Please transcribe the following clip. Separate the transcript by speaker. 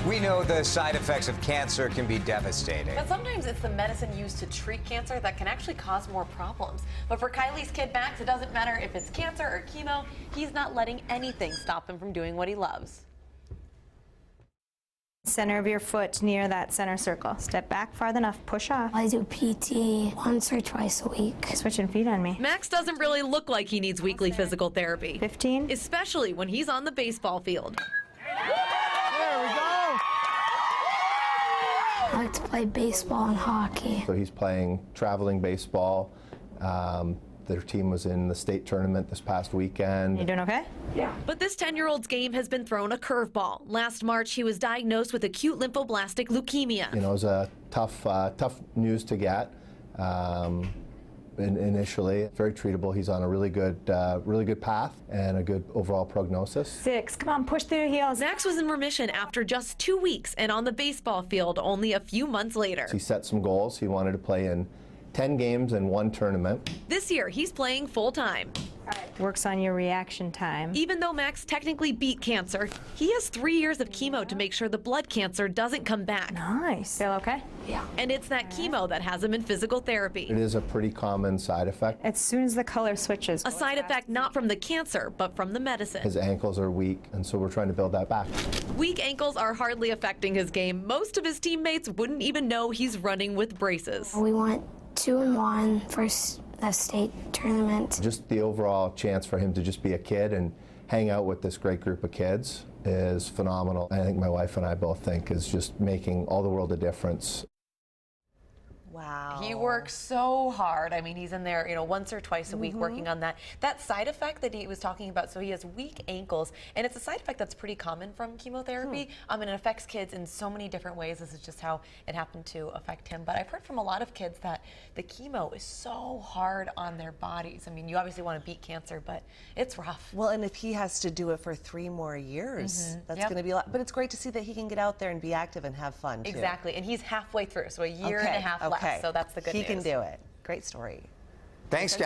Speaker 1: We know the side effects of cancer can be devastating.
Speaker 2: But sometimes it's the medicine used to treat cancer that can actually cause more problems. But for Kylie's kid Max, it doesn't matter if it's cancer or chemo. He's not letting anything stop him from doing what he loves.
Speaker 3: Center of your foot near that center circle. Step back far enough, push off.
Speaker 4: I do PT once or twice a week.
Speaker 3: Switching feet on me.
Speaker 2: Max doesn't really look like he needs weekly physical therapy.
Speaker 3: 15.
Speaker 2: Especially when he's on the baseball field.
Speaker 5: There we go.
Speaker 4: I like to play baseball and hockey.
Speaker 6: So he's playing traveling baseball. Their team was in the state tournament this past weekend.
Speaker 3: You doing okay?
Speaker 4: Yeah.
Speaker 2: But this 10-year-old's game has been thrown a curveball. Last March, he was diagnosed with acute lymphoblastic leukemia.
Speaker 6: You know, it was a tough news to get. Initially, very treatable. He's on a really good path and a good overall prognosis.
Speaker 3: 6. Come on, push through your heels.
Speaker 2: Max was in remission after just 2 weeks and on the baseball field only a few months later.
Speaker 6: He set some goals. He wanted to play in 10 games and 1 tournament.
Speaker 2: This year, he's playing full-time.
Speaker 3: Works on your reaction time.
Speaker 2: Even though Max technically beat cancer, he has 3 years of chemo to make sure the blood cancer doesn't come back.
Speaker 3: Nice. Feel okay?
Speaker 4: Yeah.
Speaker 2: And it's that chemo that has him in physical therapy.
Speaker 6: It is a pretty common side effect.
Speaker 3: As soon as the color switches.
Speaker 2: A side effect not from the cancer, but from the medicine.
Speaker 6: His ankles are weak, and so we're trying to build that back.
Speaker 2: Weak ankles are hardly affecting his game. Most of his teammates wouldn't even know he's running with braces.
Speaker 4: We went 2-1 for the state tournament.
Speaker 6: Just the overall chance for him to just be a kid and hang out with this great group of kids is phenomenal. I think my wife and I both think is just making all the world a difference.
Speaker 2: Wow. He works so hard. I mean, he's in there, once or twice a week working on that. That side effect that he was talking about, so he has weak ankles, and it's a side effect that's pretty common from chemotherapy. And it affects kids in so many different ways. This is just how it happened to affect him. But I've heard from a lot of kids that the chemo is so hard on their bodies. I mean, you obviously want to beat cancer, but it's rough.
Speaker 7: Well, and if he has to do it for 3 more years, that's going to be a lot. But it's great to see that he can get out there and be active and have fun, too.
Speaker 2: Exactly. And he's halfway through, so a year and a half left. So that's the good news.
Speaker 7: He can do it. Great story.
Speaker 1: Thanks, guys.